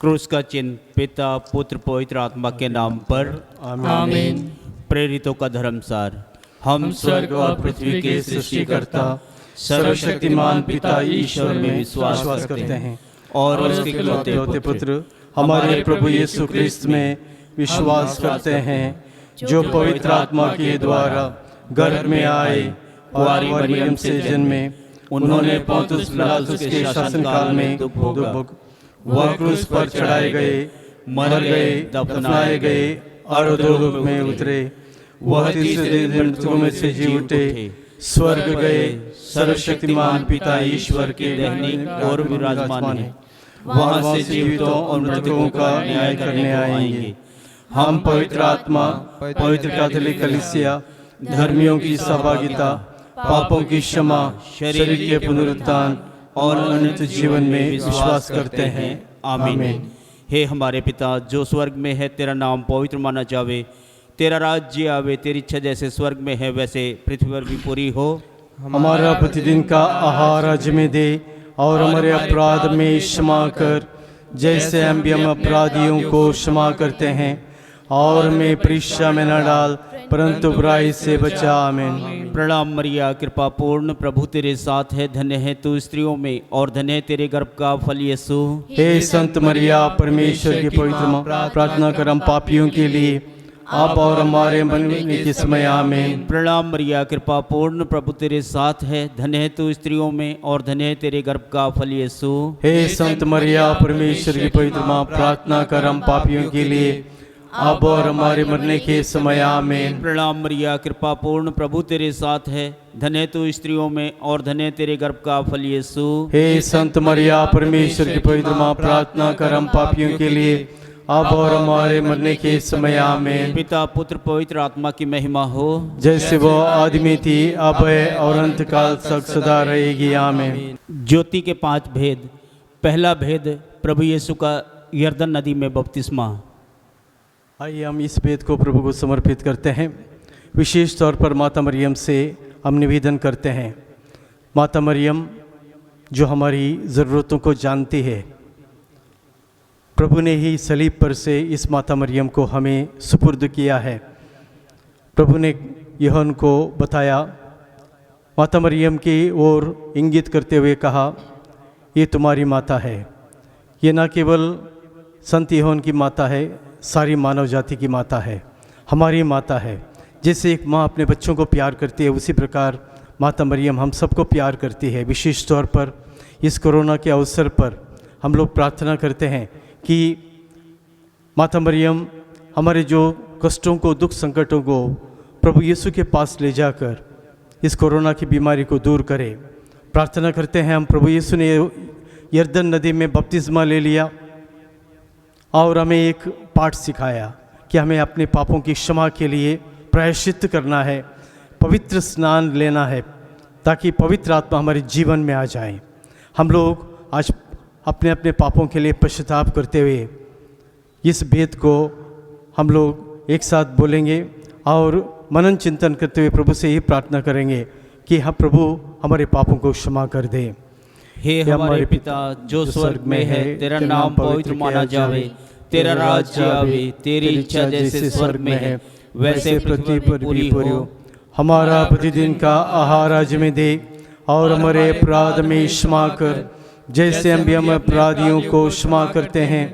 क्रूस का चिन्ह पिता पुत्र पवित्र आत्मा के नाम पर। आमीन। प्रेरितों का धर्मसार। हम स्वर्ग और पृथ्वी के सृष्टिकर्ता सर्वशक्तिमान पिता ईश्वर में विश्वास करते हैं और उसके इकलौते पुत्र हमारे प्रभु यीशु ख्रिस्त में विश्वास करते हैं, जो पवित्र आत्मा के द्वारा गर्भ में आए, कुंवारी मरियम से जन्मे, उन्होंने पोंतुस पिलातुस के शासनकाल में दुख भोगा, वह क्रूस पर चढ़ाए गए, मर गए, दफनाए गए और अधोलोक में उतरे, वह तीसरे दिन मृतकों में से जी उठे, स्वर्ग गए, सर्वशक्तिमान पिता ईश्वर के दाहिने ओर विराजमान है, वहां से जीवितों और मृतकों का न्याय करने आएंगे। हम पवित्र आत्मा, पवित्र कैथोलिक कलीसिया, धर्मियों की सहभागिता, पापों की क्षमा, शरीर के पुनरुत्थान और अनंत जीवन में विश्वास करते हैं। आमीन। हे हमारे पिता जो स्वर्ग में है, तेरा नाम पवित्र माना जावे, तेरा राज्य आवे, तेरी इच्छा जैसे स्वर्ग में है वैसे पृथ्वी पर भी पूरी हो। हमारा प्रतिदिन का आहार आज में दे, और हमारे अपराध में क्षमा कर, जैसे हम भी अपराधियों को क्षमा करते हैं, और हमें परीक्षा में न डाल, परंतु बुराई से बचा। आमीन। प्रणाम मरिया, कृपा पूर्ण, प्रभु तेरे साथ है, धन्य है तू स्त्रियों में और धन्य है तेरे गर्भ का फल यीशु। हे संत मरिया, परमेश्वर की पवित्र माँ, प्रार्थना कर हम पापियों के लिए, अब और हमारे मरने के समय। आमीन। प्रणाम मरिया, कृपा पूर्ण, प्रभु तेरे साथ है, धन्य है तू स्त्रियों में और धन्य है तेरे गर्भ का फल यीशु। हे संत मरिया, परमेश्वर की पवित्र माँ, प्रार्थना कर हम पापियों के लिए, अब और हमारे मरने के समय। आमीन। प्रणाम मरिया, कृपा पूर्ण, प्रभु तेरे साथ है, धन्य है तू स्त्रियों में और धन्य है तेरे गर्भ का फल यीशु। हे संत मरिया, परमेश्वर की पवित्र माँ, प्रार्थना कर हम पापियों के लिए, अब और हमारे मरने के समय। आमीन। पिता पुत्र पवित्र आत्मा की महिमा हो, जैसे वो आदि में थी, अब है और अंत काल तक सदा रहेगी। आमीन। ज्योति के 5 भेद। पहला भेद प्रभु यीशु का यरदन नदी में बपतिस्मा। आइए हम इस भेद को प्रभु को समर्पित करते हैं। विशेष तौर पर माता मरियम से हम निवेदन करते हैं। माता मरियम जो हमारी ज़रूरतों को जानती है, प्रभु ने ही सलीब पर से इस माता मरियम को हमें सुपुर्द किया है। प्रभु ने यूहन्ना को बताया, माता मरियम की ओर इंगित करते हुए कहा, ये तुम्हारी माता है। ये न केवल संत यूहन्ना की माता है, सारी मानव जाति की माता है, हमारी माता है। जैसे एक माँ अपने बच्चों को प्यार करती है, उसी प्रकार माता मरियम हम सबको प्यार करती है। विशेष तौर पर इस कोरोना के अवसर पर हम लोग प्रार्थना करते हैं कि माता मरियम हमारे जो कष्टों को, दुख संकटों को प्रभु यीशु के पास ले जाकर इस कोरोना की बीमारी को दूर करे। प्रार्थना करते हैं हम, प्रभु यीशु ने यरदन नदी में बपतिस्मा ले लिया और हमें एक पाठ सिखाया कि हमें अपने पापों की क्षमा के लिए प्रायश्चित करना है, पवित्र स्नान लेना है, ताकि पवित्र आत्मा हमारे जीवन में आ जाए। हम लोग आज अपने अपने पापों के लिए पश्चाताप करते हुए इस भेद को हम लोग एक साथ बोलेंगे और मनन चिंतन करते हुए प्रभु से ही प्रार्थना करेंगे कि हम प्रभु हमारे पापों को क्षमा कर दे। हे हमारे पिता जो स्वर्ग में है, तेरा नाम पवित्र माना जावे, तेरा राज्य आवे, तेरी इच्छा जैसे स्वर्ग में है वैसे पृथ्वी पर भी हो। हमारा प्रतिदिन का आहार आज में दे, और हमारे अपराध में क्षमा कर, जैसे हम भी हम अपराधियों को क्षमा करते हैं,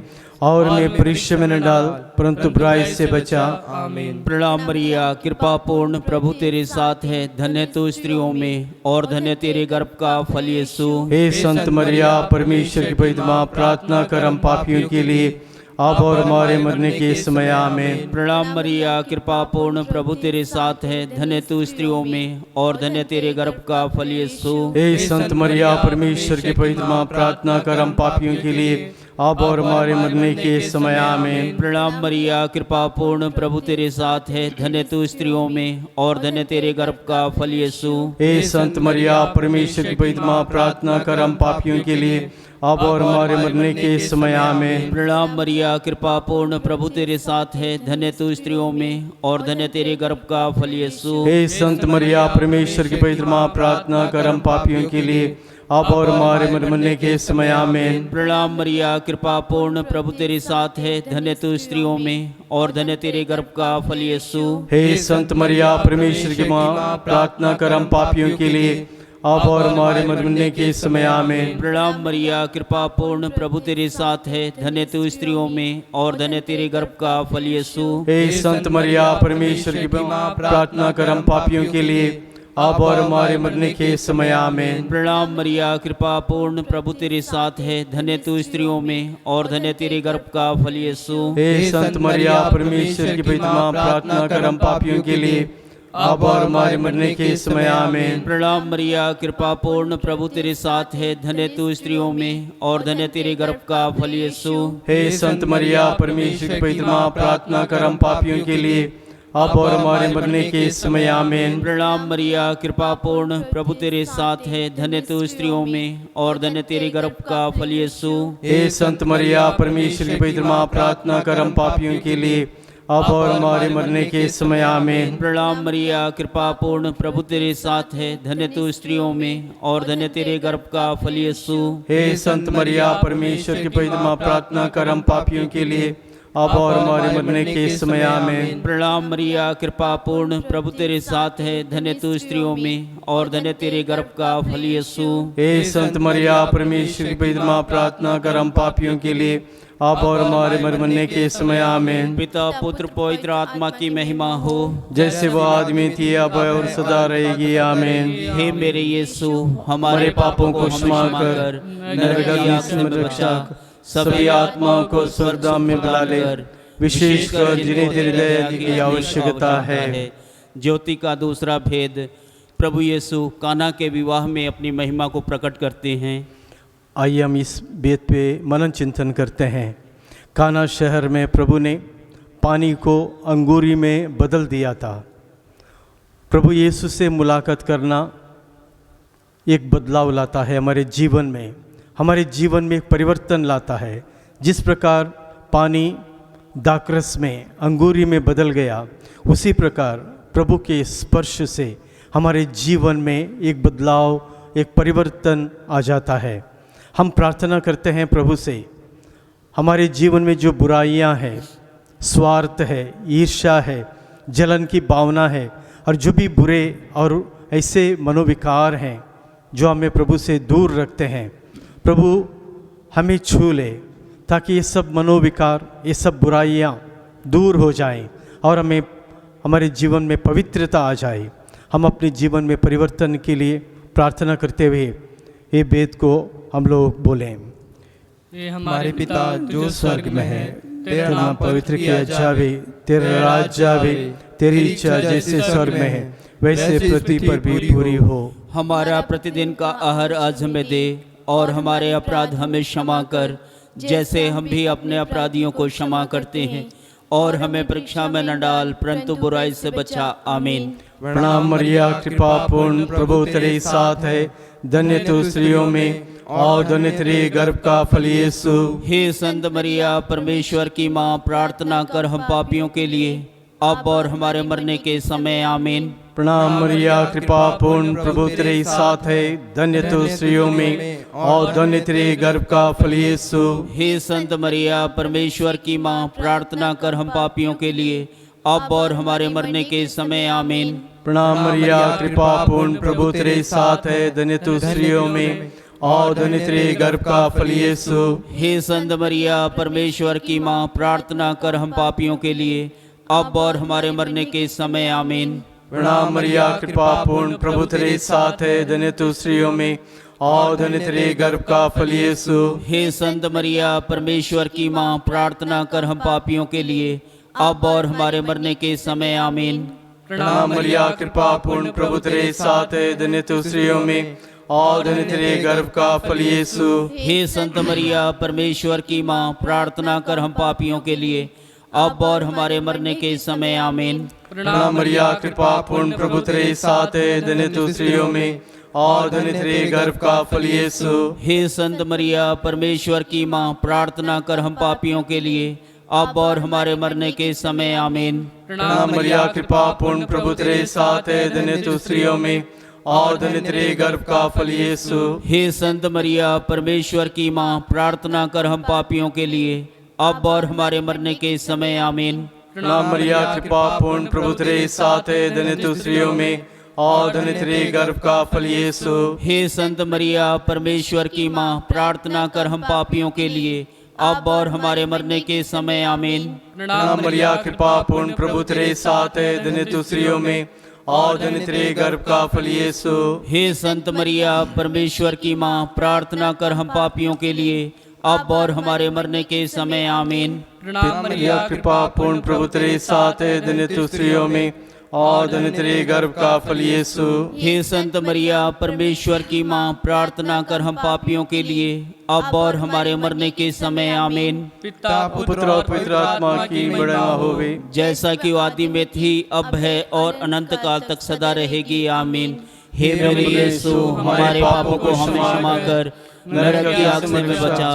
और हमें परीक्षा में न डाल, परंतु बुराई से बचा। आमीन। प्रणाम मरिया, कृपा पूर्ण, प्रभु तेरे साथ है, धन्य तू स्त्रियों में और धन्य तेरे गर्भ का फल यीशु। हे संत मरिया, परमेश्वर की पवित्र माँ, प्रार्थना कर हम पापियों के लिए, अब और हमारे मरने के समय। आमीन। प्रणाम मरिया, कृपा पूर्ण, प्रभु तेरे साथ है, धन्य तू स्त्रियों में और धन्य तेरे गर्भ का फल यीशु। हे संत मरिया, परमेश्वर की पवित्र माँ, प्रार्थना कर हम पापियों के लिए, अब और हमारे मरने के समय। आमीन। प्रणाम मरिया, कृपा पूर्ण, प्रभु तेरे साथ है, धन्य तू स्त्रियों में और धन्य तेरे गर्भ का फल यीशु। हे संत मरिया, परमेश्वर की पवित्र माँ, प्रार्थना कर हम पापियों के लिए, अब और हमारे मरने के समय। आमीन। प्रणाम मरिया, कृपा पूर्ण, प्रभु तेरे साथ है, धन्य तू स्त्रियों में और धन्य तेरे गर्भ का फल यीशु। हे संत मरिया, परमेश्वर की पवित्र माँ, प्रार्थना कर हम पापियों के लिए, अब और हमारे मरने के समय आमीन। प्रणाम मरिया, कृपा पूर्ण, प्रभु तेरे साथ है, धन्य तू स्त्रियों में और धन्य तेरे गर्भ का फल यीशु। हे संत मरिया परमेश्वर की माँ, प्रार्थना कर हम पापियों के लिए अब और हमारे मरने के समय आमीन। प्रणाम मरिया, कृपा पूर्ण, प्रभु तेरे साथ है, धन्य तू स्त्रियों में और धन्य तेरे गर्भ का फल यीशु। हे संत मरिया परमेश्वर की माँ, प्रार्थना कर हम पापियों के लिए अब और हमारे मरने के समय आमीन। प्रणाम मरिया, कृपा पूर्ण, प्रभु तेरे साथ है, धन्य तू स्त्रियों में और धन्य तेरे गर्भ का फल यीशु। हे संत मरिया परमेश्वर की माँ, प्रार्थना कर हम पापियों के लिए अब और हमारे मरने के समय आमीन। प्रणाम मरिया, कृपा पूर्ण, प्रभु तेरे साथ है, धन्य तू स्त्रियों में और धन्य तेरे गर्भ का फल यीशु। हे संत मरिया परमेश्वर की माँ, प्रार्थना कर हम पापियों के लिए अब और हमारे मरने के समय आमीन। प्रणाम मरिया, कृपा पूर्ण, प्रभु तेरे साथ है, धन्य तू स्त्रियों में और धन्य तेरे गर्भ का फल यीशु। हे संत मरिया परमेश्वर की पवित्र माँ, प्रार्थना कर हम पापियों के लिए अब और हमारे मरने के समय आमीन। प्रणाम मरिया, कृपा पूर्ण, प्रभु तेरे साथ है, धन्य तू स्त्रियों में और धन्य तेरे गर्भ का फल यीशु। हे संत मरिया परमेश्वर की पवित्र माँ, प्रार्थना कर हम पापियों के लिए अब और हमारे मरने के समय आमीन। प्रणाम मरिया, कृपा पूर्ण, प्रभु तेरे साथ है, धन्य तू स्त्रियों में और धन्य तेरे गर्भ का फल यीशु। हे संत मरिया परमेश्वर की पवित्र माँ, प्रार्थना कर हम पापियों के लिए अब और हमारे मरने के समय आमीन। पिता पुत्र पवित्र आत्मा की महिमा हो, जैसे वो आदमी थी अब और सदा रहेगी आमीन। हे मेरे यीशु, हमारे पापों को क्षमा कर, नरक की आग से रक्षा कर, सभी आत्माओं को स्वर्गधाम में बुला ले, विशेषकर जिन्हें तेरी दया की आवश्यकता है। ज्योति का दूसरा भेद, प्रभु यीशु कान्हा के विवाह में अपनी महिमा को प्रकट करते हैं। आइए हम इस भेद पे मनन चिंतन करते हैं। कान्हा शहर में प्रभु ने पानी को अंगूरी में बदल दिया था। प्रभु यीशु से मुलाकात करना एक बदलाव लाता है हमारे जीवन में, हमारे जीवन में एक परिवर्तन लाता है। जिस प्रकार पानी दाखरस में अंगूरी में बदल गया, उसी प्रकार प्रभु के स्पर्श से हमारे जीवन में एक बदलाव, एक परिवर्तन आ जाता है। हम प्रार्थना करते हैं प्रभु से, हमारे जीवन में जो बुराइयां हैं, स्वार्थ है, ईर्ष्या है, जलन की भावना है और जो भी बुरे और ऐसे मनोविकार हैं जो हमें प्रभु से दूर रखते हैं, प्रभु हमें छू ले ताकि ये सब मनोविकार, ये सब बुराइयां दूर हो जाएं और हमें हमारे जीवन में पवित्रता आ जाए। हम अपने जीवन में परिवर्तन के लिए प्रार्थना करते हुए ये वेद को हम लोग बोलें। ये हमारे पिता जो स्वर्ग में है, तेरा नाम पवित्र किया जावे, तेरा राज्य आवे, तेरी इच्छा जैसे स्वर्ग में है वैसे पृथ्वी पर भी पूरी हो। हमारा प्रतिदिन का आहार आज हमें दे और हमारे अपराध हमें क्षमा कर, जैसे हम भी अपने अपराधियों को क्षमा करते हैं, और हमें परीक्षा में न डाल परंतु बुराई से बचा। आमीन। प्रणाम मरिया, कृपा पूर्ण, प्रभु तेरे साथ है, धन्य तू स्त्रियों में और धन्य तेरे गर्भ का फल यीशु। हे संत मरिया परमेश्वर की माँ, प्रार्थना कर हम पापियों के लिए अब और हमारे मरने के समय। आमीन। प्रणाम मरिया, कृपा पूर्ण, प्रभु तेरे साथ है, धन्य तू स्त्रियों में और धन्य तेरे गर्भ का फल यीशु। हे संत मरिया परमेश्वर की माँ, प्रार्थना कर हम पापियों के लिए अब और हमारे मरने के समय। आमीन। प्रणाम मरिया, कृपा पूर्ण, प्रभु तेरे साथ है, धन्य तू स्त्रियों में और धन्य तेरे गर्भ का फल यीशु। हे संत मरिया परमेश्वर की माँ, प्रार्थना कर हम पापियों के लिए अब और हमारे मरने के समय। आमीन। प्रणाम मरिया, कृपा पूर्ण, प्रभु तेरे साथ है, धन्य तू स्त्रियों में और धन्य तेरे गर्भ का फल यीशु। हे संत मरिया परमेश्वर की माँ, प्रार्थना कर हम पापियों के लिए अब और हमारे मरने के समय। आमीन। प्रणाम मरिया, कृपा पूर्ण, प्रभु तेरे साथ है, धन्य तू स्त्रियों में और धन्य तेरे गर्भ का फल यीशु। हे संत मरिया परमेश्वर की माँ, प्रार्थना कर हम पापियों के लिए अब और हमारे मरने के समय। आमीन। प्रणाम मरिया, कृपा पूर्ण, प्रभु तेरे साथ है, धन्य तू स्त्रियों में और धन्य तेरे गर्भ का फल यीशु। हे संत मरिया परमेश्वर की माँ, प्रार्थना कर हम पापियों के लिए अब और हमारे मरने के समय। आमीन। प्रणाम मरिया, कृपा पूर्ण, प्रभु तेरे साथ है, धन्य तू स्त्रियों में और धन्य तेरे गर्भ का फल यीशु। हे संत मरिया परमेश्वर की माँ, प्रार्थना कर हम पापियों के लिए अब और हमारे मरने के समय आमीन। प्रणाम मरिया, कृपा पूर्ण, प्रभु तेरे साथ है, धन्य तू स्त्रियों में और धन्य तेरे गर्भ का फल यीशु। हे संत मरिया परमेश्वर की माँ, प्रार्थना कर हम पापियों के लिए अब और हमारे मरने के समय आमीन। प्रणाम मरिया, कृपा पूर्ण, प्रभु तेरे साथ है, धन्य तू स्त्रियों में और धन्य तेरे गर्भ का फल यीशु। हे संत मरिया परमेश्वर की माँ, प्रार्थना कर हम पापियों के लिए अब और हमारे मरने के समय आमीन। प्रणाम मरिया, कृपा पूर्ण, प्रभु तेरे साथ है, धन्य तू स्त्रियों में और धन्य तेरे गर्भ का फल यीशु। हे संत मरिया परमेश्वर की माँ, प्रार्थना कर हम पापियों के लिए अब और हमारे मरने के समय आमीन। पिता पुत्र और पवित्र आत्मा की महिमा होवे, जैसा कि आदि में थी, अब है और अनंत काल तक सदा रहेगी आमीन। हे मेरे यीशु, हमारे पापों को हमें क्षमा कर, नरक की आग से हमें बचा,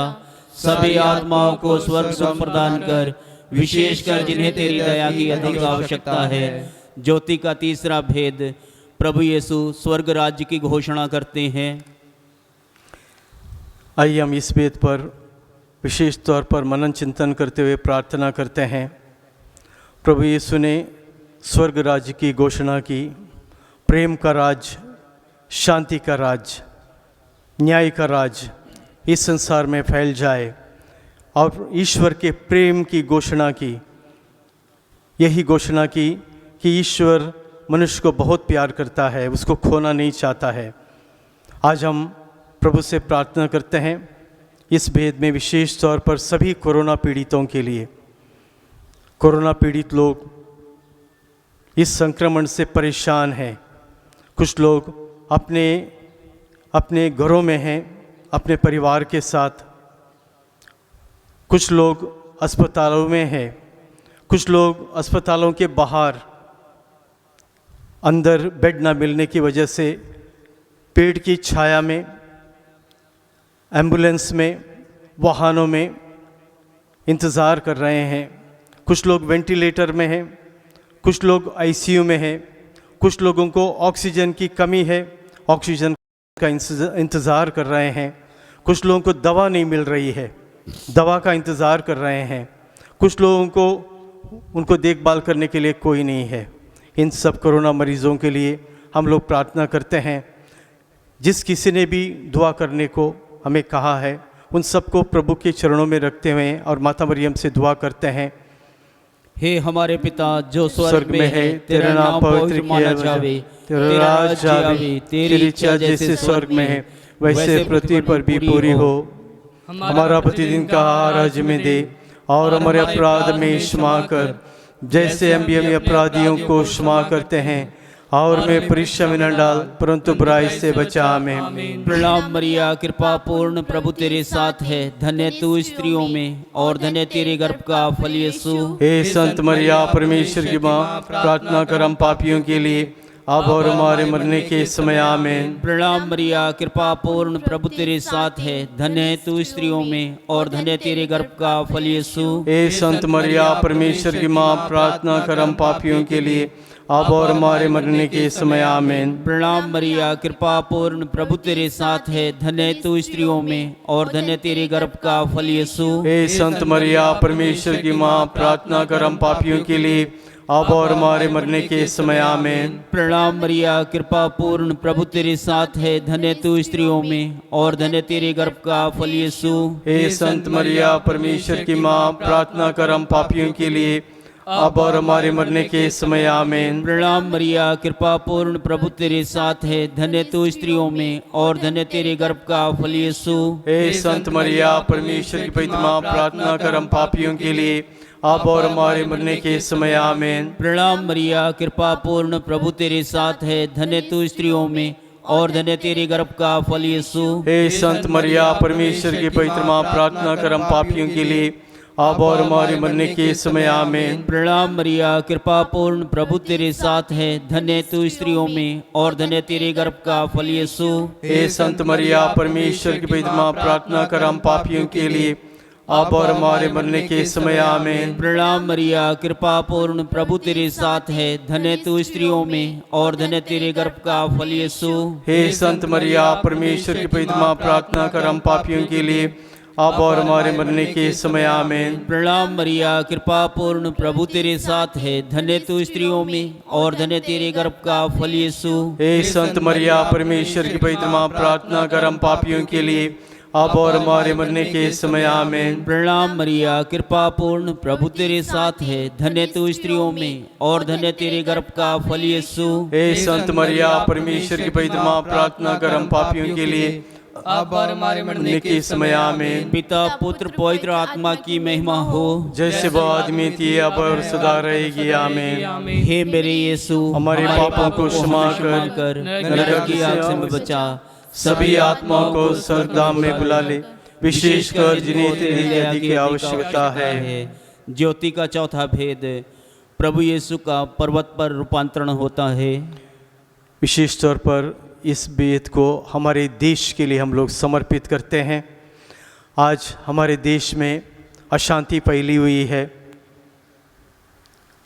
सभी आत्माओं को स्वर्ग सुख प्रदान कर, विशेषकर जिन्हें तेरी दया की अधिक आवश्यकता है। ज्योति का तीसरा भेद, प्रभु यीशु स्वर्ग राज्य की घोषणा करते हैं। आइए हम इस भेद पर विशेष तौर पर मनन चिंतन करते हुए प्रार्थना करते हैं। प्रभु यीशु ने स्वर्ग राज्य की घोषणा की, प्रेम का राज, शांति का राज, न्याय का राज इस संसार में फैल जाए, और ईश्वर के प्रेम की घोषणा की। यही घोषणा की कि ईश्वर मनुष्य को बहुत प्यार करता है, उसको खोना नहीं चाहता है। आज हम प्रभु से प्रार्थना करते हैं इस भेद में विशेष तौर पर सभी कोरोना पीड़ितों के लिए। कोरोना पीड़ित लोग इस संक्रमण से परेशान हैं। कुछ लोग अपने अपने घरों में हैं, अपने परिवार के साथ। कुछ लोग अस्पतालों में हैं, कुछ लोग अस्पतालों के बाहर अंदर बेड ना मिलने की वजह से पेड़ की छाया में, एम्बुलेंस में, वाहनों में इंतज़ार कर रहे हैं। कुछ लोग वेंटिलेटर में हैं, कुछ लोग आईसीयू में हैं, कुछ लोगों को ऑक्सीजन की कमी है, ऑक्सीजन का इंतज़ार कर रहे हैं। कुछ लोगों को दवा नहीं मिल रही है, दवा का इंतज़ार कर रहे हैं। कुछ लोगों को उनको देखभाल करने के लिए कोई नहीं है। इन सब कोरोना मरीज़ों के लिए हम लोग प्रार्थना करते हैं। जिस किसी ने भी दुआ करने को हमें कहा है, उन सबको प्रभु के चरणों में रखते हुए और माता मरियम से दुआ करते हैं। हे हमारे पिता जो स्वर्ग में है, तेरा नाम पवित्र माना जावे, तेरा राज आवे, तेरी इच्छा जैसे स्वर्ग में है वैसे पृथ्वी पर भी पूरी हो। हमारा प्रतिदिन का आहार आज हमें दे, और हमारे अपराध में क्षमा कर, जैसे हम भी अपराधियों को क्षमा करते हैं, और हमें परीक्षा में न डाल, परंतु बुराई से बचा हमें। प्रणाम मरिया, कृपा पूर्ण, प्रभु तेरे साथ है, धन्य तू स्त्रियों में और धन्य तेरे गर्भ का फल यीशु। हे संत मरिया परमेश्वर की माँ, प्रार्थना कर हम पापियों के लिए अब और हमारे मरने के समय आमीन। प्रणाम मरिया, कृपा पूर्ण, प्रभु तेरे साथ है, धन्य है तू स्त्रियों में और धन्य तेरे गर्भ का फल यीशु। हे संत मरिया परमेश्वर की माँ, प्रार्थना कर हम पापियों के लिए अब और हमारे मरने के समय आमीन। प्रणाम मरिया, कृपा पूर्ण, प्रभु तेरे साथ है, धन्य है तू स्त्रियों में और धन्य तेरे गर्भ का फल यीशु। हे संत मरिया परमेश्वर की माँ, प्रार्थना कर हम पापियों के लिए अब और हमारे मरने के समय आमीन। प्रणाम मरिया, कृपा पूर्ण, प्रभु तेरे साथ है, धन्य तू स्त्रियों में और धन्य तेरे गर्भ का फल यीशु। हे संत मरिया परमेश्वर की माँ, प्रार्थना कर हम पापियों के लिए अब और हमारे मरने के समय आमीन। प्रणाम मरिया, कृपा पूर्ण, प्रभु तेरे साथ है, धन्य तू स्त्रियों में और धन्य तेरे गर्भ का फल यीशु। हे संत मरिया परमेश्वर की पवित्र माँ, प्रार्थना कर हम पापियों के लिए अब और हमारे मरने के समय आमीन। प्रणाम मरिया, कृपा पूर्ण, प्रभु तेरे साथ है, धन्य तू स्त्रियों में और धन्य तेरे गर्भ का फल यीशु। हे संत मरिया परमेश्वर की पवित्र माँ, प्रार्थना कर हम पापियों के लिए अब और हमारे मरने के समय आमीन। प्रणाम मरिया, कृपा पूर्ण, प्रभु तेरे साथ है, धन्य तू स्त्रियों में और धन्य तेरे गर्भ का फल यीशु। हे संत मरिया परमेश्वर की पवित्र माँ, प्रार्थना कर हम पापियों के लिए अब और हमारे मरने के समय आमीन। प्रणाम मरिया, कृपा पूर्ण, प्रभु तेरे साथ है, धन्य तू स्त्रियों में और धन्य तेरे गर्भ का फल यीशु। हे संत मरिया, परमेश्वर की पवित्र माँ, प्रार्थना कर हम पापियों के लिए अब और हमारे मरने के समय आमीन। प्रणाम मरिया, कृपा पूर्ण, प्रभु तेरे साथ है, धन्य तू स्त्रियों में और धन्य तेरे गर्भ का फल यीशु। हे संत मरिया, परमेश्वर की पवित्र माँ, प्रार्थना कर हम पापियों के लिए अब और हमारे मरने के समय आमीन। प्रणाम मरिया, कृपा पूर्ण, प्रभु तेरे साथ है, धन्य तू स्त्रियों में और धन्य तेरे गर्भ का फल यीशु। हे संत मरिया, परमेश्वर की पवित्र माँ, प्रार्थना कर हम पापियों के लिए अब और हमारे मरने के समय आमीन। पिता पुत्र पवित्र आत्मा की महिमा हो, जैसे वो आदमी थी अब और सदा रहेगी आमीन। हे मेरे यीशु, हमारे पापों को क्षमा कर नरक की आग से हमें बचा, सभी आत्माओं को स्वर्गधाम में बुला ले, विशेषकर जिन्हें तेरी दया की आवश्यकता है। ज्योति का चौथा भेद, प्रभु यीशु का पर्वत पर रूपांतरण होता है। विशेष तौर पर इस भेद को हमारे देश के लिए हम लोग समर्पित करते हैं। आज हमारे देश में अशांति फैली हुई है,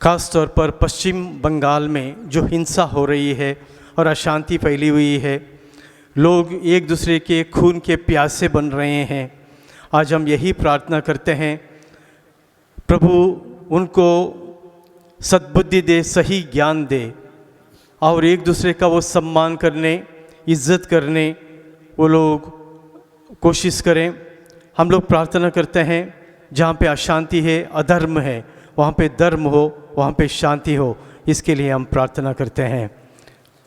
खास तौर पर पश्चिम बंगाल में जो हिंसा हो रही है और अशांति फैली हुई है, लोग एक दूसरे के खून के प्यासे बन रहे हैं। आज हम यही प्रार्थना करते हैं, प्रभु उनको सद्बुद्धि दे, सही ज्ञान दे और एक दूसरे का वो सम्मान करने, इज्जत करने वो लोग कोशिश करें। हम लोग प्रार्थना करते हैं, जहाँ पे अशांति है, अधर्म है, वहाँ पे धर्म हो, वहाँ पे शांति हो। इसके लिए हम प्रार्थना करते हैं।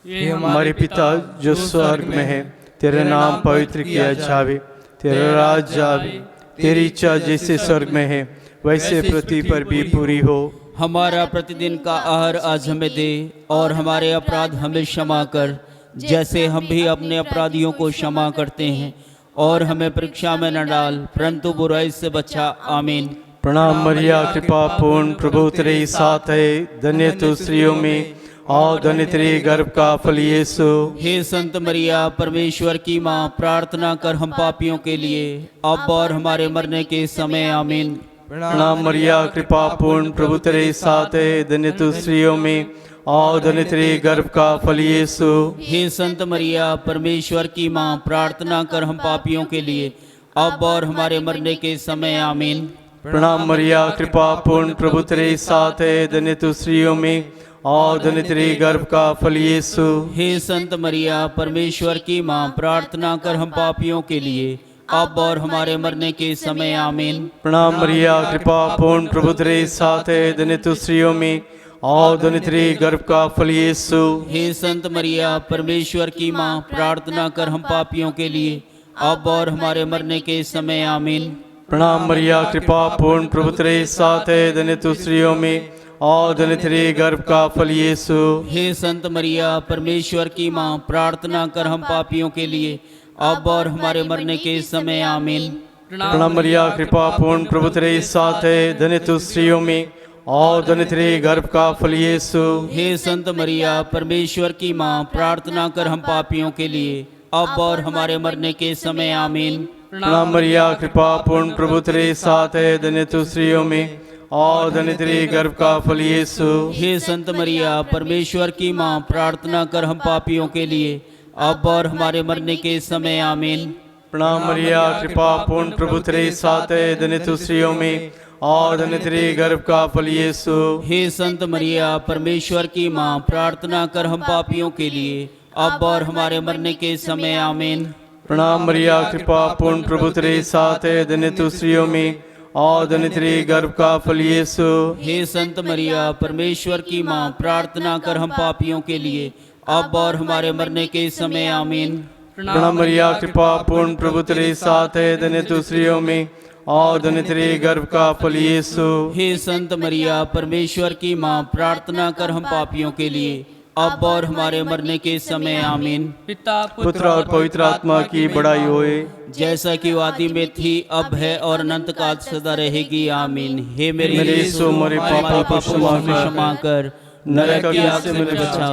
ये हमारे पिता जो स्वर्ग में है, तेरा नाम पवित्र किया जावे, तेरा राज आवे, तेरी इच्छा जैसे स्वर्ग में है वैसे पृथ्वी पर भी पूरी हो। हमारा प्रतिदिन का आहार आज हमें दे और हमारे अपराध हमें क्षमा कर, जैसे हम भी अपने अपराधियों को क्षमा करते हैं, और हमें परीक्षा में न डाल परंतु बुराई से बचा। आमीन। प्रणाम मरिया, कृपा पूर्ण, प्रभु तेरे साथ है, धन्य तू स्त्रियों में और धन्य तेरे गर्भ का फल यीशु। हे संत मरिया, परमेश्वर की माँ, प्रार्थना कर हम पापियों के लिए अब और हमारे मरने के समय। आमीन। प्रणाम मरिया, कृपा पूर्ण, प्रभु तेरे साथ है, धन्य तू स्त्रियों में और धन्य तेरे गर्भ का फल यीशु। हे संत मरिया, परमेश्वर की माँ, प्रार्थना कर हम पापियों के लिए अब और हमारे मरने के समय। आमीन। प्रणाम मरिया, कृपा पूर्ण, प्रभु तेरे साथ है, धन्य तू स्त्रियों में और धन्य तेरे गर्भ का फल यीशु। हे संत मरिया, परमेश्वर की माँ, प्रार्थना कर हम पापियों के लिए अब और हमारे मरने के समय। आमीन। प्रणाम मरिया, कृपा पूर्ण, प्रभु तेरे साथ है, धन्य तू स्त्रियों में और धन्य तेरे गर्भ का फल यीशु। हे संत मरिया, परमेश्वर की माँ, प्रार्थना कर हम पापियों के लिए अब और हमारे मरने के समय। आमीन। प्रणाम मरिया, कृपा पूर्ण, प्रभु तेरे साथ है, धन्य तू स्त्रियों में और धन्य तेरे गर्भ का फल यीशु। हे संत मरिया, परमेश्वर की माँ, प्रार्थना कर हम पापियों के लिए अब और हमारे मरने के समय। आमीन। प्रणाम मरिया, कृपा पूर्ण, प्रभु तेरे साथ है, धन्य तू स्त्रियों में और धन्य तेरे गर्भ का फल यीशु। हे संत मरिया, परमेश्वर की माँ, प्रार्थना कर हम पापियों के लिए अब और हमारे मरने के समय। आमीन। प्रणाम मरिया, कृपा पूर्ण, प्रभु तेरे साथ है, धन्य तू स्त्रियों में और धन्य तेरे गर्भ का फल यीशु। हे संत मरिया, परमेश्वर की माँ, प्रार्थना कर हम पापियों के लिए अब और हमारे मरने के समय। आमीन। प्रणाम मरिया, कृपा पूर्ण, प्रभु तेरे साथ है, धन्य तू स्त्रियों में और धन्य तेरे गर्भ का फल यीशु। हे संत मरिया, परमेश्वर की माँ, प्रार्थना कर हम पापियों के लिए अब और हमारे मरने के समय। आमीन। प्रणाम मरिया, कृपा पूर्ण, प्रभु तेरे साथ है, धन्य तू स्त्रियों में और धन्य तेरे गर्भ का फल यीशु। हे संत मरिया, परमेश्वर की माँ, प्रार्थना कर हम पापियों के लिए अब और हमारे मरने के समय। आमीन। प्रणाम मरिया, कृपा पूर्ण, प्रभु तेरे साथ है, धन्य तू स्त्रियों में और धन्य तेरे गर्भ का फल यीशु। हे संत मरिया, परमेश्वर की माँ, प्रार्थना कर हम पापियों के लिए अब और हमारे मरने के समय। आमीन। पिता पुत्र और पवित्र आत्मा की बड़ाई होए, जैसा कि आदि में थी, अब है और अनंत काल सदा रहेगी। आमीन। हे मेरे यीशु, हमारे पापों को क्षमा कर, नरक की आग से मुझे बचा,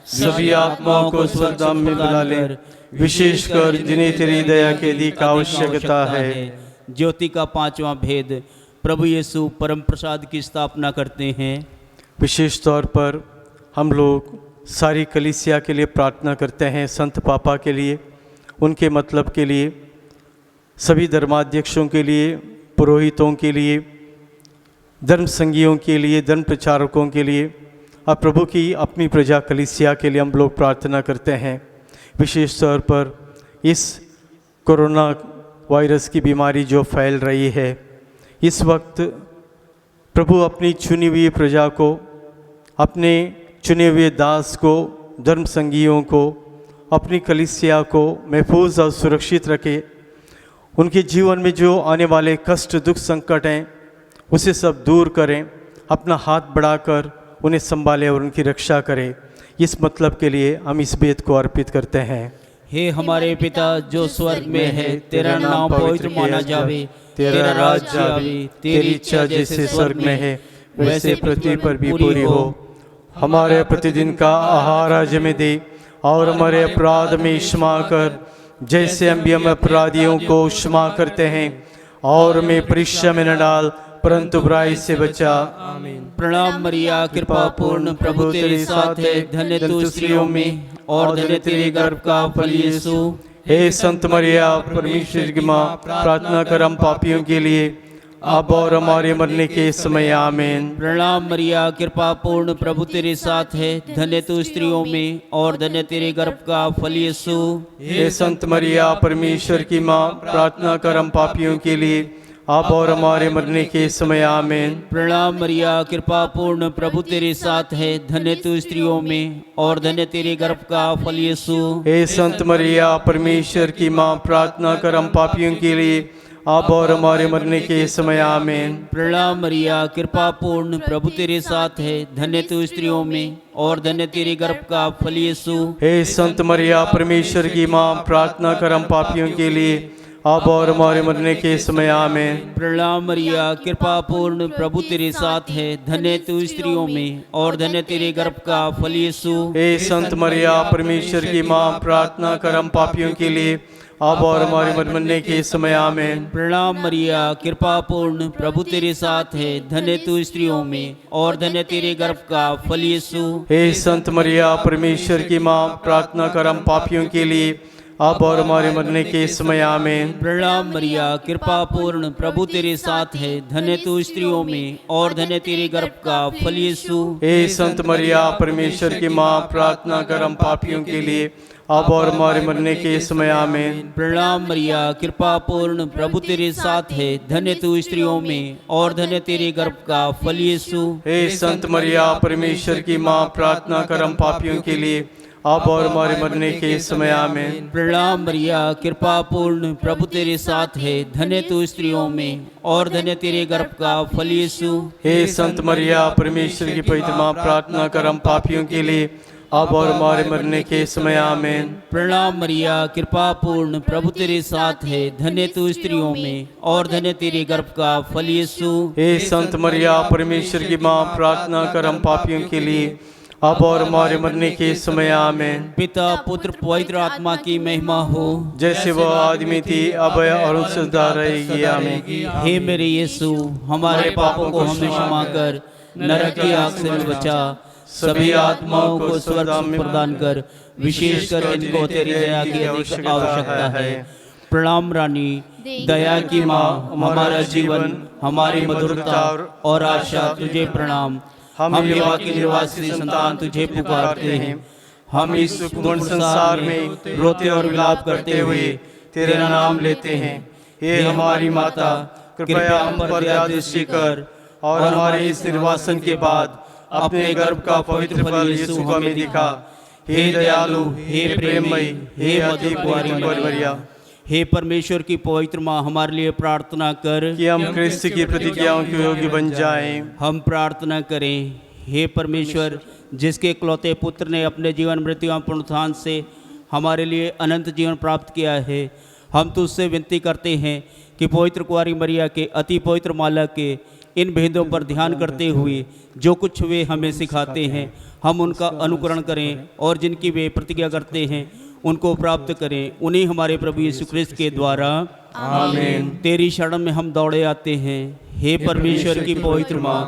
सभी आत्माओं को स्वर्गधाम में बुला ले, विशेषकर जिन्हें तेरी दया के अधिक आवश्यकता है। ज्योति का पांचवा भेद प्रभु यीशु परम प्रसाद की स्थापना करते हैं। विशेष तौर पर हम लोग सारी कलीसिया के लिए प्रार्थना करते हैं, संत पापा के लिए, उनके मतलब के लिए, सभी धर्माध्यक्षों के लिए, पुरोहितों के लिए, धर्म संगियों के लिए, धर्म प्रचारकों के लिए और प्रभु की अपनी प्रजा कलीसिया के लिए हम लोग प्रार्थना करते हैं। विशेष तौर पर इस कोरोना वायरस की बीमारी जो फैल रही है, इस वक्त प्रभु अपनी चुनी हुई प्रजा को, अपने चुने हुए दास को, धर्म संगियों को, अपनी कलीसिया को महफूज और सुरक्षित रखे। उनके जीवन में जो आने वाले कष्ट, दुख, संकट हैं उसे सब दूर करें, अपना हाथ बढ़ाकर उन्हें संभाले और उनकी रक्षा करें। इस मतलब के लिए हम इस बेद को अर्पित करते हैं। हे हमारे पिता जो स्वर्ग में है, तेरा नाम पवित्र माना जावे, तेरा राज्य आवे, तेरी इच्छा जैसे स्वर्ग में है वैसे पृथ्वी पर भी पूरी हो। हमारे प्रतिदिन का आहार आज हमें दे और हमारे अपराध में क्षमा कर, जैसे हम भी हम अपराधियों को क्षमा करते हैं, और हमें परीक्षा में न डाल परंतु बुराई से बचा। आमीन। प्रणाम मरिया, कृपा पूर्ण, प्रभु तेरे साथ है, धन्य तू स्त्रियों में और धन्य तेरे गर्भ का फल यीशु। हे संत मरिया, परमेश्वर की माँ, प्रार्थना कर हम पापियों के लिए अब और हमारे मरने के समय। आमीन। प्रणाम मरिया, कृपा पूर्ण, प्रभु तेरे साथ है, धन्य तू स्त्रियों में और धन्य तेरे गर्भ का फल यीशु। हे संत मरिया, परमेश्वर की माँ, प्रार्थना कर हम पापियों के लिए अब और हमारे मरने के समय। आमीन। प्रणाम मरिया, कृपा पूर्ण, प्रभु तेरे साथ है, धन्य तू स्त्रियों में और धन्य तेरे गर्भ का फल यीशु। हे संत मरिया, परमेश्वर की माँ, प्रार्थना कर हम पापियों के लिए अब और हमारे मरने के समय। आमीन। प्रणाम मरिया, कृपा पूर्ण, प्रभु तेरे साथ है, धन्य तू स्त्रियों में और धन्य तेरे गर्भ का फल यीशु। हे संत मरिया, परमेश्वर की माँ, प्रार्थना कर हम पापियों के लिए अब और हमारे मरने के समय। आमीन। प्रणाम मरिया, कृपा पूर्ण, प्रभु तेरे साथ है, धन्य तू स्त्रियों में और धन्य तेरे गर्भ का फल यीशु। हे संत मरिया, परमेश्वर की माँ, प्रार्थना कर हम पापियों के लिए अब और हमारे मरने के समय। आमीन। प्रणाम मरिया, कृपा पूर्ण, प्रभु तेरे साथ है, धन्य तू स्त्रियों में और धन्य तेरे गर्भ का फल यीशु। हे संत मरिया, परमेश्वर की माँ, प्रार्थना कर हम पापियों के लिए अब और हमारे मरने के समय। आमीन। प्रणाम मरिया, कृपा पूर्ण, प्रभु तेरे साथ है, धन्य तू स्त्रियों में और धन्य तेरे गर्भ का फल यीशु। हे संत मरिया, परमेश्वर की माँ, प्रार्थना कर हम पापियों के लिए अब और हमारे मरने के समय। आमीन। प्रणाम मरिया, कृपा पूर्ण, प्रभु तेरे साथ है, धन्य तू स्त्रियों में और धन्य तेरे गर्भ का फल यीशु। हे संत मरिया, परमेश्वर की माँ, प्रार्थना कर हम पापियों के लिए अब और हमारे मरने के समय। आमीन। प्रणाम मरिया, कृपा पूर्ण, प्रभु तेरे साथ है, धन्य तू स्त्रियों में और धन्य तेरे गर्भ का फल यीशु। हे संत मरिया, परमेश्वर की पवित्र माँ, प्रार्थना कर हम पापियों के लिए अब और हमारे मरने के समय। आमीन। प्रणाम मरिया, कृपा पूर्ण, प्रभु तेरे साथ है, धन्य तू स्त्रियों में और धन्य तेरे गर्भ का फल यीशु। हे संत मरिया, परमेश्वर की माँ, प्रार्थना कर हम पापियों के लिए अब और हमारे मरने के समय। आमीन। पिता, पुत्र, पवित्र आत्मा की महिमा हो, जैसे वह आदमी थी अब और सदा रहेगी। आमीन। हे मेरे यीशु, हमारे पापों को हमें क्षमा कर, नरक की आग से बचा, सभी आत्माओं को स्वर्ग प्रदान कर, विशेषकर इनको तेरी दया की अधिक आवश्यकता है। प्रणाम रानी, दया की माँ, हमारा जीवन, हमारी मधुरता और आशा तुझे प्रणाम। हम विवाह के निवासी संतान तुझे पुकारते हैं। हम इस पूर्ण संसार में रोते और विलाप करते हुए तेरा नाम लेते हैं। हे हमारी माता, कृपया हम पर दया दृष्टि कर और हमारे इस निर्वासन के बाद अपने गर्भ का पवित्र फल यीशु हमें दिखा। हे दयालु, हे प्रेममयी, हे अति कुंवारी मरिया, हे परमेश्वर की पवित्र माँ, हमारे लिए प्रार्थना कर कि हम क्रिस्त की प्रतिज्ञाओं के योग्य बन जाएं। हम प्रार्थना करें। हे परमेश्वर, जिसके इकलौते पुत्र ने अपने जीवन मृत्यु और पुनरुत्थान से हमारे लिए अनंत जीवन प्राप्त किया है, हम तुझसे विनती करते हैं कि पवित्र कुंवारी मरिया के अति पवित्र माला के इन भेदों पर ध्यान करते हुए जो कुछ वे हमें सिखाते हैं, हम उनका अनुकरण करें और जिनकी वे प्रतिज्ञा करते हैं उनको प्राप्त करें। उन्हीं हमारे प्रभु यीशु क्रिस्त के द्वारा आमीन। तेरी शरण में हम दौड़े आते हैं। हे परमेश्वर की पवित्र माँ,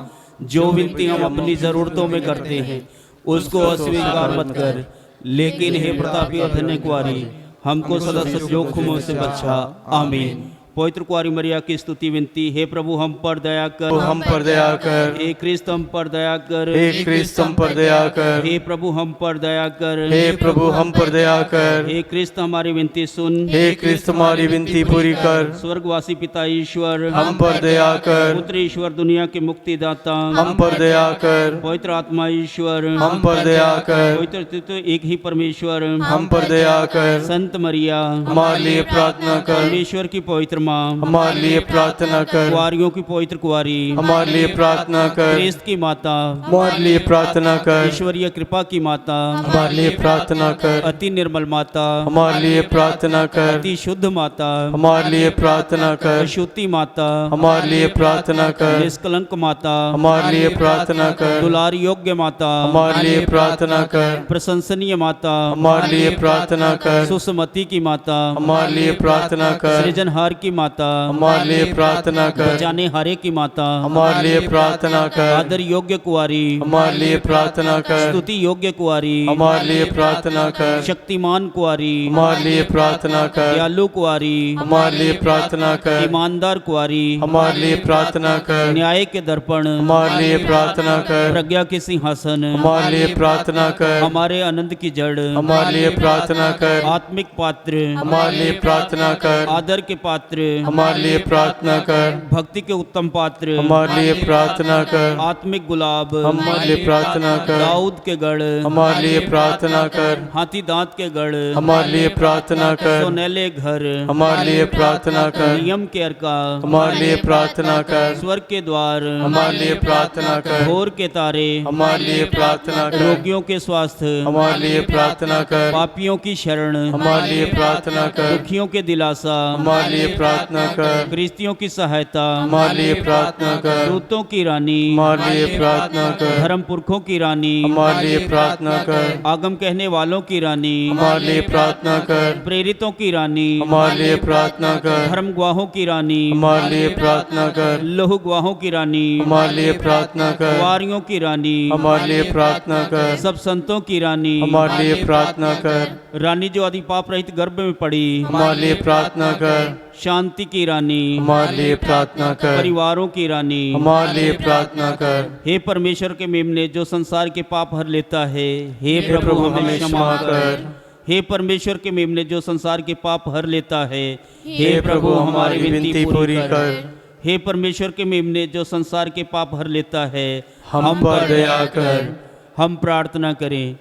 जो विनती हम अपनी ज़रूरतों में करते हैं उसको अस्वीकार मत कर, लेकिन हे प्रतापी और धन्य कुंवारी, हमको सदा सब जोखिमों से बचा। आमीन। पवित्र कुंवारी मरिया की स्तुति विनती। हे प्रभु हम पर दया कर, हम पर दया कर। हे क्रिस्त हम पर दया कर, हे क्रिस्त हम पर दया कर। हे प्रभु हम पर दया कर, हे प्रभु हम पर दया कर। हे क्रिस्त हमारी विनती सुन, हे क्रिस्त हमारी विनती पूरी कर। स्वर्गवासी पिता ईश्वर, हम पर दया कर। पुत्र ईश्वर, दुनिया के मुक्तिदाता, हम पर दया कर। पवित्र आत्मा ईश्वर, हम पर दया कर। पवित्र तत्व एक ही परमेश्वर, हम पर दया कर। संत मरिया, हमारे लिए प्रार्थना कर। परमेश्वर की पवित्र माँ, हमारे लिए प्रार्थना कर। कुंवारियों की पवित्र कुंवारी, हमारे लिए प्रार्थना कर। क्रिस्त की माता, हमारे लिए प्रार्थना कर। ईश्वरीय कृपा की माता, हमारे लिए प्रार्थना कर। अति निर्मल माता, हमारे लिए प्रार्थना कर। अति शुद्ध माता, हमारे लिए प्रार्थना कर। अशुद्धि माता, हमारे लिए प्रार्थना कर। निष्कलंक माता, हमारे लिए प्रार्थना कर। दुलार योग्य माता, हमारे लिए प्रार्थना कर। प्रशंसनीय माता, हमारे लिए प्रार्थना कर। सुसमति की माता, हमारे लिए प्रार्थना कर। सृजनहार की माता, हमारे लिए प्रार्थना कर। जाने हारे की माता, हमारे लिए प्रार्थना कर। आदर योग्य कुंवारी, हमारे लिए प्रार्थना कर। स्तुति योग्य कुंवारी, हमारे लिए प्रार्थना कर। शक्तिमान कुंवारी, हमारे लिए प्रार्थना कर। दयालु कुंवारी, हमारे लिए प्रार्थना कर। ईमानदार कुंवारी, हमारे लिए प्रार्थना कर। न्याय के दर्पण, हमारे लिए प्रार्थना कर। प्रज्ञा के सिंहासन, हमारे लिए प्रार्थना कर। हमारे आनंद की जड़, हमारे लिए प्रार्थना कर। आत्मिक पात्र, हमारे लिए प्रार्थना कर। आदर के पात्र, हमारे लिए प्रार्थना कर। भक्ति के उत्तम पात्र, हमारे लिए प्रार्थना कर। आत्मिक गुलाब, हमारे लिए प्रार्थना कर। दाऊद के गढ़, हमारे लिए प्रार्थना कर। हाथी दांत के गढ़, हमारे लिए प्रार्थना कर। सोनेले घर, हमारे लिए प्रार्थना कर। नियम के अर्का, हमारे लिए प्रार्थना कर। स्वर्ग के द्वार, हमारे लिए प्रार्थना कर। भोर के तारे, हमारे लिए प्रार्थना कर। रोगियों के स्वास्थ्य, हमारे लिए प्रार्थना कर। पापियों की शरण, हमारे लिए प्रार्थना कर। दुखियों के दिलासा, हमारे लिए प्रार्थना कर। गृहस्थियों की सहायता, हमारे लिए प्रार्थना कर। दूतों की रानी, हमारे लिए प्रार्थना कर। धर्म पुरखों की रानी, हमारे लिए प्रार्थना कर। आगम कहने वालों की रानी, हमारे लिए प्रार्थना कर। प्रेरितों की रानी, हमारे लिए प्रार्थना कर। धर्म गवाहों की रानी, हमारे लिए प्रार्थना कर। लहू गवाहों की रानी, हमारे लिए प्रार्थना कर। कुंवारियों की रानी, हमारे लिए प्रार्थना कर। सब संतों की रानी, हमारे लिए प्रार्थना कर। रानी जो आदि पाप रहित गर्भ में पड़ी, हमारे लिए प्रार्थना कर। शांति की रानी, हमारे लिए प्रार्थना कर। परिवारों की रानी, हमारे लिए प्रार्थना कर। हे परमेश्वर के मेमने जो संसार के पाप हर लेता है, हे प्रभु हमें क्षमा कर। हे परमेश्वर के मेमने जो संसार के पाप हर लेता है, हे प्रभु हमारी विनती पूरी कर। हे परमेश्वर के मेमने जो संसार के पाप हर लेता है, हम पर दया कर। हम प्रार्थना करें।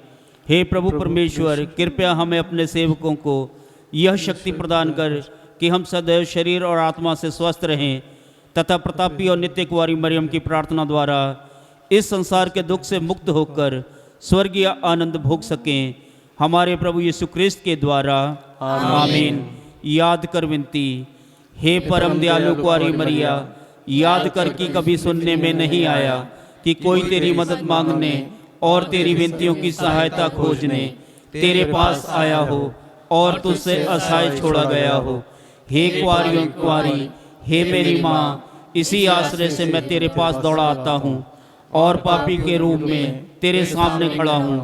हे प्रभु परमेश्वर, कृपया हमें अपने सेवकों को यह शक्ति प्रदान कर कि हम सदैव शरीर और आत्मा से स्वस्थ रहें तथा प्रतापी और नित्य कुंवारी मरियम की प्रार्थना द्वारा इस संसार के दुख से मुक्त होकर स्वर्गीय आनंद भोग सकें। हमारे प्रभु यीशु क्रिस्त के द्वारा आमीन। याद कर विनती। हे परम दयालु कुंवारी मरिया, याद कर कि कभी सुनने में नहीं आया कि कोई तेरी मदद मांगने और तेरी विनतियों की सहायता खोजने तेरे पास आया हो और तुझसे असहाय छोड़ा गया हो। हे कुंवारियों कुंवारी, हे मेरी माँ, इसी आश्रय से मैं तेरे पास दौड़ा आता हूँ और पापी के रूप में तेरे सामने खड़ा हूँ।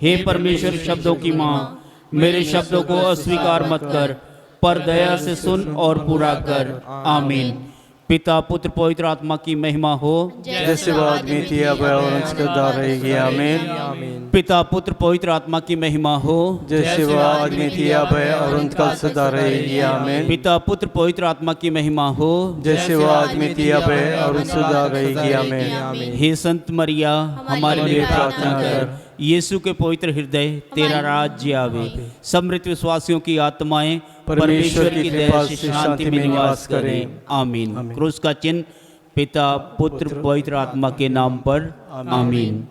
हे परमेश्वर शब्दों की माँ, मेरे शब्दों को अस्वीकार मत कर, पर दया से सुन और पूरा कर। आमीन। पिता पुत्र पवित्र आत्मा की महिमा हो, जैसे वो आदमी थी अब और अंशकदा रहेगी। आमीन। पिता पुत्र पवित्र आत्मा की महिमा हो, जैसे वो आदमी थी अब और अंतकाल सदा रहेगी। आमीन। पिता पुत्र पवित्र आत्मा की महिमा हो, जैसे वो आदमी थी अब और सदा रहेगी। आमीन। हे संत मरिया, हमारे लिए प्रार्थना कर। यीशु के पवित्र हृदय, तेरा राज्य आवे। समृत विश्वासियों की आत्माएं परमेश्वर की दया से शांति में निवास करें। आमीन। क्रूस का चिन्ह पिता पुत्र पवित्र आत्मा के नाम पर। आमीन।